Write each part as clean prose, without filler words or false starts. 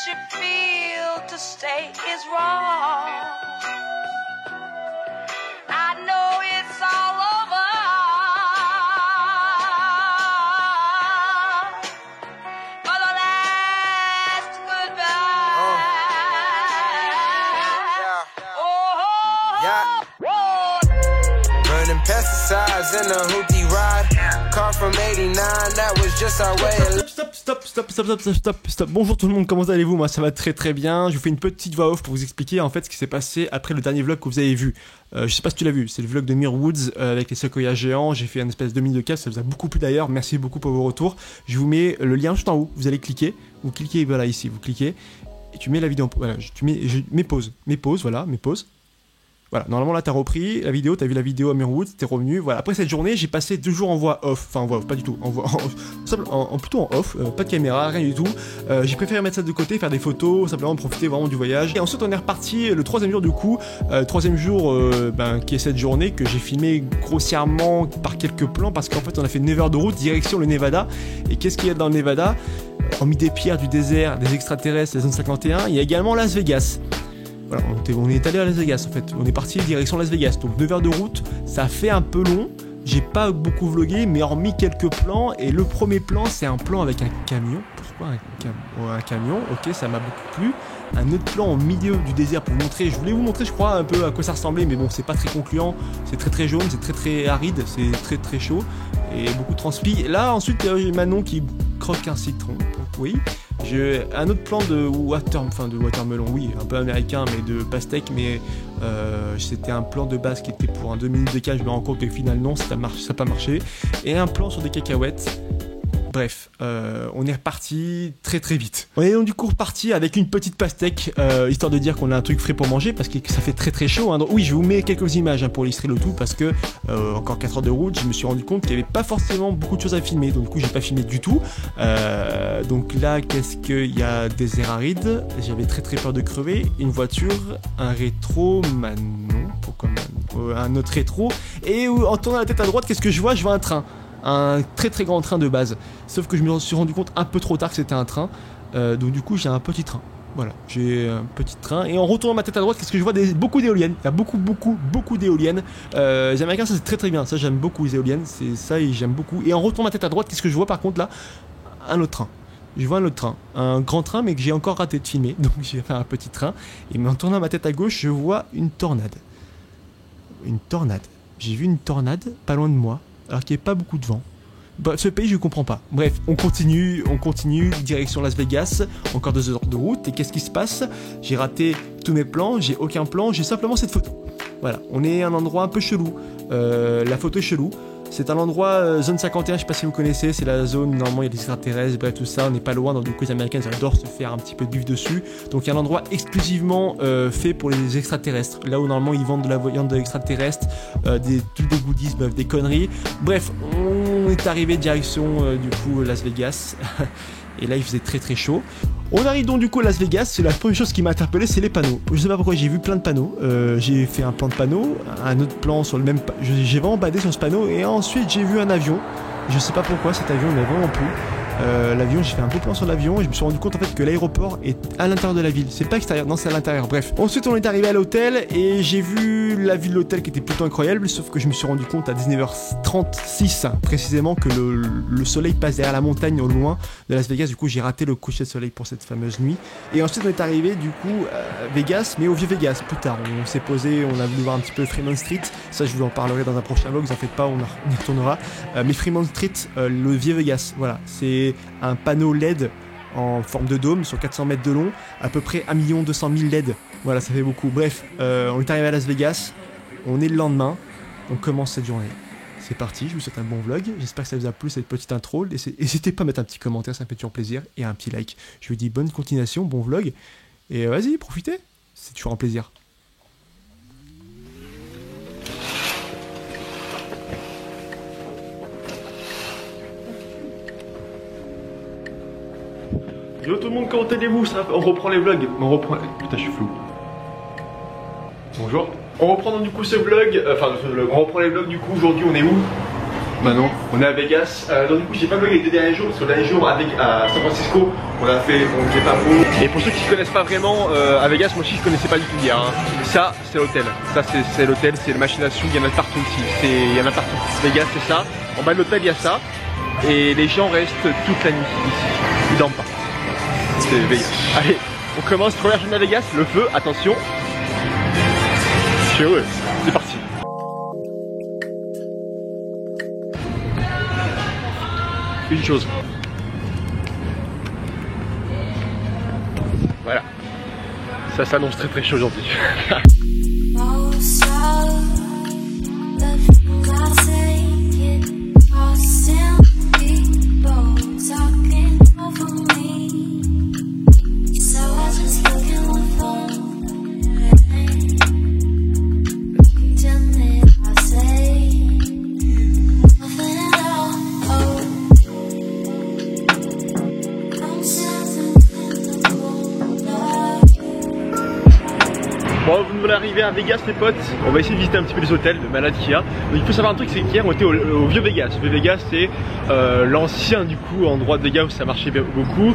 you feel to stay is wrong. I know it's all over, for the last goodbye. Burning pesticides in a hoopty ride. Car from 89, that was just our way of... Stop. Bonjour tout le monde, comment allez-vous? Moi ça va très très bien. Je vous fais une petite voix off pour vous expliquer en fait ce qui s'est passé après le dernier vlog que vous avez vu. Je sais pas si tu l'as vu, c'est le vlog de Muir Woods avec les séquoias géants. J'ai fait un espèce de mini de casse, ça vous a beaucoup plu d'ailleurs. Merci beaucoup pour vos retours. Je vous mets le lien juste en haut. Vous allez cliquer, vous cliquez voilà ici, vous cliquez et tu mets la vidéo. Voilà, mes pauses, voilà, mes pauses. Voilà, normalement là t'as repris la vidéo, t'as vu la vidéo à Muir Woods, t'es revenu. Voilà, après cette journée, j'ai passé 2 jours en voix off. Enfin, en voix off, pas du tout. Plutôt en off, pas de caméra, rien du tout. J'ai préféré mettre ça de côté, faire des photos, simplement profiter vraiment du voyage. Et ensuite, on est reparti le 3e jour du coup. 3e jour qui est cette journée que j'ai filmé grossièrement par quelques plans parce qu'en fait, on a fait 9 heures de route direction le Nevada. Et qu'est-ce qu'il y a dans le Nevada? Hormis des pierres, du désert, des extraterrestres, la zone 51, il y a également Las Vegas. Voilà, on est allé à Las Vegas en fait, on est parti direction Las Vegas, donc 9 heures de route, ça fait un peu long, j'ai pas beaucoup vlogué, mais hormis quelques plans, et le premier plan c'est un plan avec un camion, pourquoi un camion, ok ça m'a beaucoup plu, un autre plan au milieu du désert pour vous montrer, je voulais vous montrer je crois un peu à quoi ça ressemblait, mais bon c'est pas très concluant, c'est très jaune, c'est très aride, c'est très chaud, et beaucoup de transpi. Là ensuite j'ai Manon qui croque un citron, oui. J'ai un autre plan de watermelon, oui, un peu américain, mais de pastèque, mais c'était un plan de base qui était pour un 2 minutes de cas, je me rends compte que finalement ça n'a pas marché, et un plan sur des cacahuètes. Bref, on est reparti très vite. On est donc du coup reparti avec une petite pastèque, histoire de dire qu'on a un truc frais pour manger, parce que ça fait très chaud. Hein. Donc, oui, je vous mets quelques images pour illustrer le tout, parce que encore 4 heures de route, je me suis rendu compte qu'il n'y avait pas forcément beaucoup de choses à filmer. Donc du coup, j'ai pas filmé du tout. Donc là, qu'est-ce qu'il y a? Désert aride. J'avais très peur de crever. Une voiture, un rétro, Manon, pourquoi Manon, un autre rétro. Et en tournant la tête à droite, qu'est-ce que je vois? Je vois un train. Un très grand train de base, sauf que je me suis rendu compte un peu trop tard que c'était un train, donc du coup j'ai un petit train, voilà, j'ai un petit train, et en retournant ma tête à droite, qu'est-ce que je vois? Beaucoup d'éoliennes, il y a beaucoup d'éoliennes, les Américains ça c'est très bien, ça j'aime beaucoup les éoliennes, c'est ça et j'aime beaucoup, et en retournant ma tête à droite, qu'est-ce que je vois par contre là? Un autre train. Je vois un autre train, un grand train mais que j'ai encore raté de filmer, donc j'ai fait un petit train, et en tournant ma tête à gauche, je vois une tornade, j'ai vu une tornade pas loin de moi, alors qu'il n'y a pas beaucoup de vent. Bref, ce pays je comprends pas. Bref, on continue, direction Las Vegas, encore 2 heures de route, et qu'est-ce qui se passe? J'ai raté tous mes plans, j'ai aucun plan, j'ai simplement cette photo. Voilà, on est à un endroit un peu chelou, la photo est chelou. C'est un endroit, zone 51, je sais pas si vous connaissez, c'est la zone, normalement il y a des extraterrestres, bref tout ça, on n'est pas loin, donc du coup les Américains ils adorent se faire un petit peu de bif dessus. Donc il y a un endroit exclusivement fait pour les extraterrestres, là où normalement ils vendent de la viande de extraterrestre, tous des goodies, bref, des conneries. Bref, on est arrivé direction du coup Las Vegas, et là il faisait très chaud. On arrive donc du coup à Las Vegas, c'est la première chose qui m'a interpellé, c'est les panneaux. Je sais pas pourquoi, j'ai vu plein de panneaux, j'ai fait un plan de panneaux, un autre plan sur le même, j'ai vraiment badé sur ce panneau, et ensuite j'ai vu un avion, je sais pas pourquoi cet avion m'a vraiment plu. L'avion, j'ai fait un beau plan sur l'avion et je me suis rendu compte en fait que l'aéroport est à l'intérieur de la ville, c'est pas extérieur, non c'est à l'intérieur, bref. Ensuite on est arrivé à l'hôtel et j'ai vu la vue de l'hôtel qui était plutôt incroyable, sauf que je me suis rendu compte à 19h36 précisément que le soleil passe derrière la montagne au loin de Las Vegas, du coup j'ai raté le coucher de soleil pour cette fameuse nuit. Et ensuite on est arrivé du coup à Vegas, mais au vieux Vegas, plus tard, on s'est posé, on a voulu voir un petit peu Fremont Street, ça je vous en parlerai dans un prochain vlog, vous en faites pas, on y retournera. Mais Fremont Street, le vieux Vegas, voilà, c'est un panneau LED en forme de dôme sur 400 mètres de long, à peu près 1 200 000 LED, voilà ça fait beaucoup. Bref, on est arrivé à Las Vegas, on est le lendemain, on commence cette journée. C'est parti, je vous souhaite un bon vlog, j'espère que ça vous a plu cette petite intro, n'hésitez pas à mettre un petit commentaire, ça me fait toujours plaisir, et un petit like. Je vous dis bonne continuation, bon vlog, et vas-y, profitez, c'est toujours un plaisir. Yo tout le monde, comment allez-vous? On reprend les vlogs, Putain, je suis flou. Bonjour. On reprend donc du coup ce vlog, on reprend les vlogs du coup, aujourd'hui on est où? Manon, on est à Vegas. Donc du coup j'ai pas vlogué les 2 derniers jours parce que le dernier jour à San Francisco on n'était pas beau. Et pour ceux qui ne connaissent pas vraiment à Vegas, moi aussi je connaissais pas du tout hier. Hein. Ça c'est l'hôtel. Ça c'est l'hôtel, c'est le machine à sous, il y en a partout ici. Il y en a partout. Vegas c'est ça. En bas de l'hôtel il y a ça. Et les gens restent toute la nuit ici. Ils dorment pas. C'est Vegas. Allez, on commence, première journée à Vegas, le feu, attention. Je suis heureux, c'est parti. Une chose. Voilà. Ça s'annonce très très chaud aujourd'hui. Bon, vous venez d'arriver à Vegas les potes, on va essayer de visiter un petit peu les hôtels de malade qu'il y a. Donc il faut savoir un truc, c'est qu'hier on était au vieux Vegas. Le vieux Vegas c'est l'ancien du coup endroit de Vegas où ça marchait beaucoup.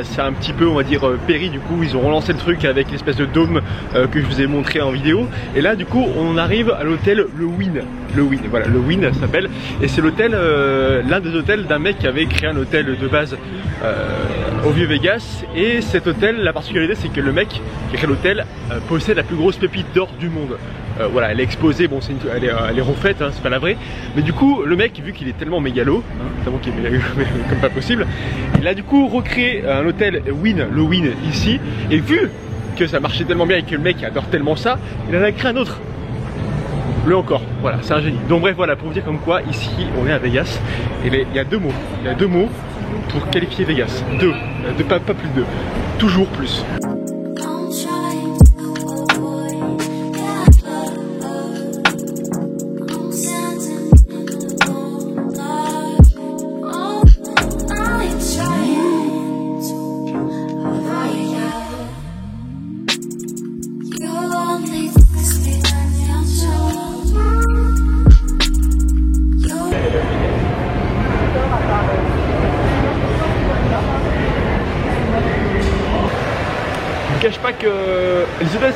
C'est un petit peu on va dire péri du coup, ils ont relancé le truc avec l'espèce de dôme que je vous ai montré en vidéo. Et là du coup on arrive à l'hôtel Le Wynn. Le Wynn, voilà, Le Wynn ça s'appelle. Et c'est l'hôtel, l'un des hôtels d'un mec qui avait créé un hôtel de base au vieux Vegas. Et cet hôtel, la particularité c'est que le mec qui a créé l'hôtel possède la plus grosse pépite d'or du monde. Voilà, elle est exposée, bon elle est refaite, hein, c'est pas la vraie. Mais du coup le mec, vu qu'il est tellement mégalo, tellement qu'il est mégalo comme pas possible, il a du coup recréé un hôtel Wynn, le Wynn ici. Et vu que ça marchait tellement bien et que le mec adore tellement ça, il en a créé un autre. Le encore, voilà, c'est un génie. Donc bref, voilà, pour vous dire comme quoi, ici, on est à Vegas. Et il y a deux mots. Il y a deux mots pour qualifier Vegas. Pas plus de deux. Toujours plus. Je cache pas que les hôtels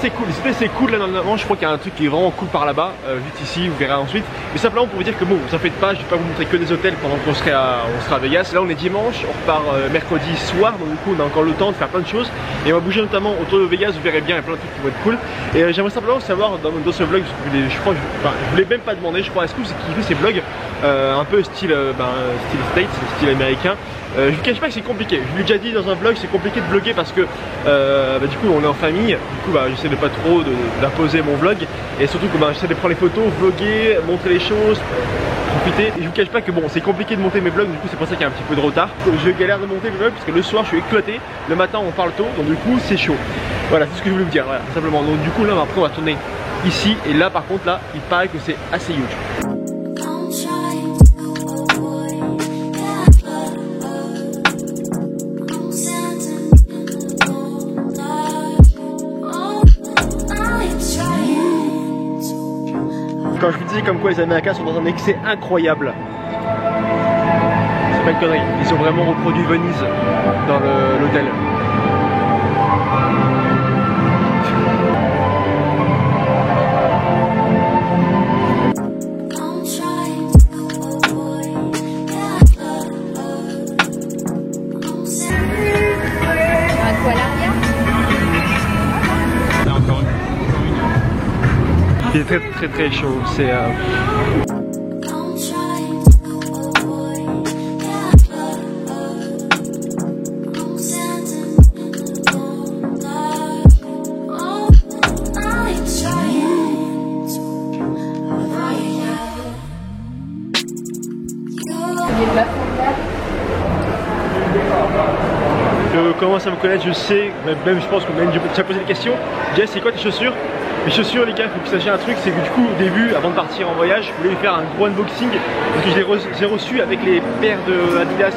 c'est cool, là normalement je crois qu'il y a un truc qui est vraiment cool par là-bas, juste ici, vous verrez ensuite. Mais simplement pour vous dire que bon, vous en faites pas, je vais pas vous montrer que des hôtels pendant qu'on sera à Vegas. Là on est dimanche, on repart mercredi soir, donc du coup on a encore le temps de faire plein de choses. Et on va bouger notamment autour de Vegas, vous verrez bien, il y a plein de trucs qui vont être cool. Et j'aimerais simplement savoir dans ce vlog, je voulais même pas demander, je crois, est-ce que vous kiffez ces vlogs un peu style States, style américain. Je vous cache pas que c'est compliqué, je vous l'ai déjà dit dans un vlog, c'est compliqué de vlogger parce que du coup on est en famille, du coup j'essaie de pas trop d'imposer mon vlog et surtout que j'essaie de prendre les photos, vlogger, montrer les choses, profiter. Et je vous cache pas que bon c'est compliqué de monter mes vlogs, du coup c'est pour ça qu'il y a un petit peu de retard. Je galère de monter mes vlogs parce que le soir je suis éclaté, le matin on parle tôt, donc du coup c'est chaud. Voilà, c'est ce que je voulais vous dire, voilà, simplement. Donc du coup là après on va tourner ici et là par contre là il paraît que c'est assez huge. Quand je vous disais comme quoi les Américains sont dans un excès incroyable, c'est pas une connerie, ils ont vraiment reproduit Venise dans l'hôtel. Il est très chaud, c'est je commence à me connaître, je sais, même je pense que même tu as posé des questions. Jess, c'est quoi tes chaussures? Mes chaussures les gars, il faut que vous sachiez un truc, c'est que du coup au début, avant de partir en voyage, je voulais faire un gros unboxing. Donc je les ai reçus avec les paires de Adidas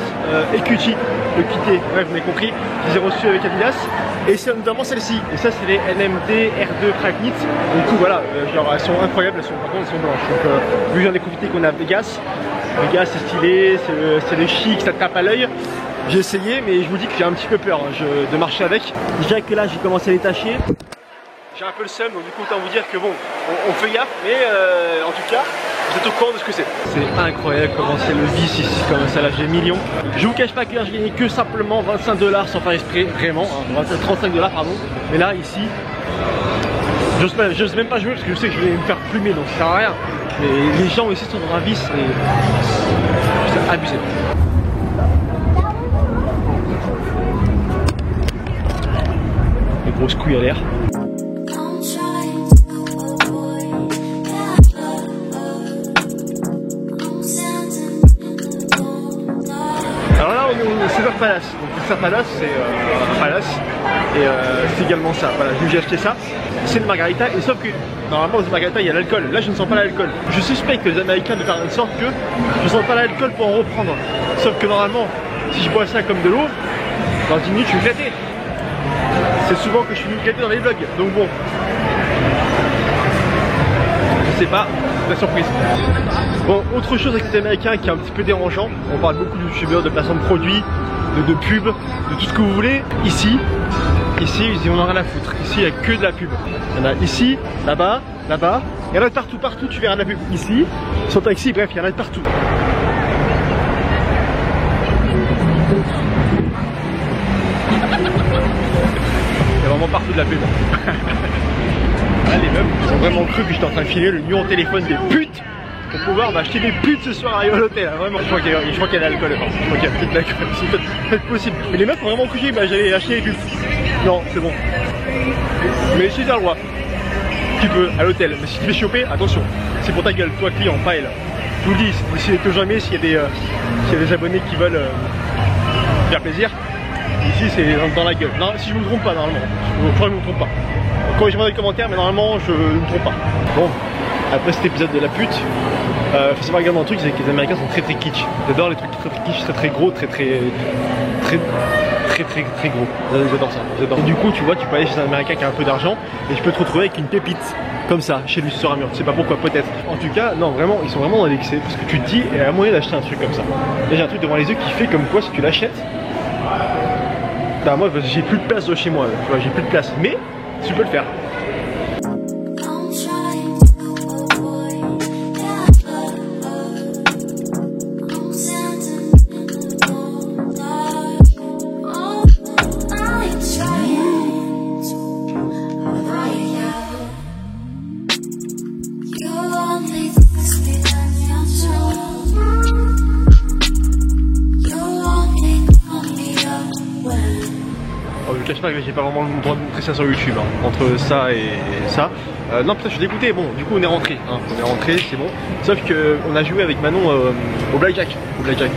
EQT, le QT, bref vous m'avez compris, je les ai reçus avec Adidas. Et c'est notamment celle-ci, et ça c'est les NMD R2 Cracknit. Du coup voilà, genre elles sont incroyables, par contre elles sont blanches. Donc vu que j'en ai profité qu'on est à Vegas, Vegas c'est stylé, c'est le chic, ça te tape à l'œil. J'ai essayé, mais je vous dis que j'ai un petit peu peur de marcher avec. Je dirais que là j'ai commencé à les tâcher. J'ai un peu le seum, donc du coup autant vous dire que bon, on fait gaffe, mais en tout cas, vous êtes au courant de ce que c'est. C'est incroyable comment c'est le vice ici, comment ça lâche des millions. Je vous cache pas que là, je gagnais que simplement 25 $ sans faire exprès, vraiment, hein, 35 $ pardon. Mais là, ici, j'ose même pas jouer parce que je sais que je vais me faire plumer, donc ça sert à rien. Mais les gens ici sont dans un vice et c'est abusé. Les grosses couilles à l'air. Alors là on est au Caesar Palace, donc le Caesar Palace c'est un palace et c'est également ça, voilà, j'ai acheté ça, c'est une margarita et sauf que normalement dans une margarita il y a l'alcool, là je ne sens pas l'alcool. Je suspecte que les Américains de faire en sorte que je ne sens pas l'alcool pour en reprendre, sauf que normalement si je bois ça comme de l'eau, dans 10 minutes je suis éclaté. C'est souvent que je suis éclaté dans les vlogs, donc bon, je sais pas, la surprise. Bon, autre chose avec les Américains qui est un petit peu dérangeant, on parle beaucoup de youtubeurs, de placements de produits, de pubs, de tout ce que vous voulez. Ici, ils en ont rien à foutre. Ici, il n'y a que de la pub. Il y en a ici, là-bas, là-bas. Il y en a partout, partout, tu verras de la pub. Ici, sur le taxi, bref, il y en a de partout. Il y a vraiment partout de la pub. Là, les meufs, ils ont vraiment cru que j'étais en train de filer le numéro de téléphone des putes pour pouvoir m'acheter des putes ce soir arrivé à l'hôtel, hein, vraiment. Je crois qu'il y a l'alcool, je crois qu'il y a peut-être de l'alcool, c'est peut-être possible. Mais les meufs ont vraiment cru que j'allais acheter des putes. Non, c'est bon. Mais si t'as le droit, tu peux, à l'hôtel. Mais si tu te fais choper, attention, c'est pour ta gueule, toi client, pas elle. Je vous le dis, si jamais s'il y a des abonnés qui veulent faire plaisir, ici c'est dans la gueule. Non, si je me trompe pas normalement, je crois que je me trompe pas. Corrigez-moi dans les commentaires, mais normalement je ne me trompe pas. Bon, après cet épisode de la pute, faut savoir regarder un truc, c'est que les Américains sont très kitsch. J'adore les trucs très kitsch, très gros, très gros. J'adore ça. Et du coup, tu vois, tu peux aller chez un Américain qui a un peu d'argent et je peux te retrouver avec une pépite comme ça chez lui sur un mur. Tu sais pas pourquoi, peut-être. En tout cas, non, vraiment, ils sont vraiment dans l'excès parce que tu te dis, il y a moyen d'acheter un truc comme ça. Là, j'ai un truc devant les yeux qui fait comme quoi si tu l'achètes, bah moi, j'ai plus de place de chez moi. Tu vois, j'ai plus de place, mais tu peux le faire. Je cache pas que j'ai pas vraiment le droit de montrer ça sur YouTube, hein, entre ça et ça. Non putain je suis dégoûté, bon du coup on est rentré, hein. On est rentré, c'est bon. Sauf que on a joué avec Manon au Blackjack.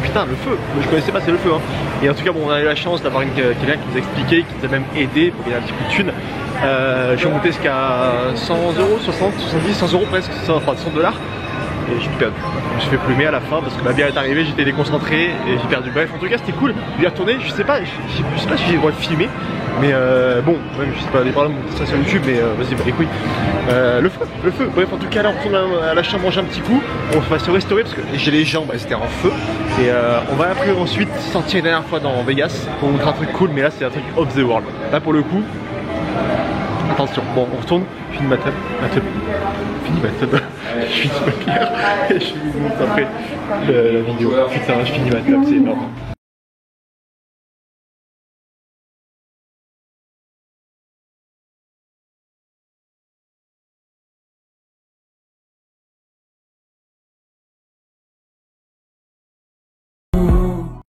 Putain le feu, je connaissais pas c'est le feu hein. Et en tout cas bon on a eu la chance d'avoir quelqu'un qui nous a expliqué, qui nous a même aidé pour gagner un petit peu de thunes. Je suis monté jusqu'à 100 €, 60, 70, 100 € presque, 100 $. Et j'ai tout perdu. Je me suis fait plumer à la fin parce que ma bière est arrivée, j'étais déconcentré et j'ai perdu. Bref, en tout cas, c'était cool. Je vais y retourner. Je sais pas si j'ai le droit de filmer, mais bon, même je sais pas, des problèmes de montrer ça sur YouTube, mais vas-y, bah les couilles. Le feu. Bref, en tout cas, là, on retourne à la chambre manger un petit coup. On va se restaurer parce que j'ai les jambes, elles étaient en feu. Et on va après ensuite sortir la dernière fois dans Vegas pour montrer un truc cool, mais là, c'est un truc off the world. Là, pour le coup, attention. Bon, on retourne. Je finis ma table. Je finis ma bière et je vous montre après la vidéo. Putain, je finis ma table, c'est énorme.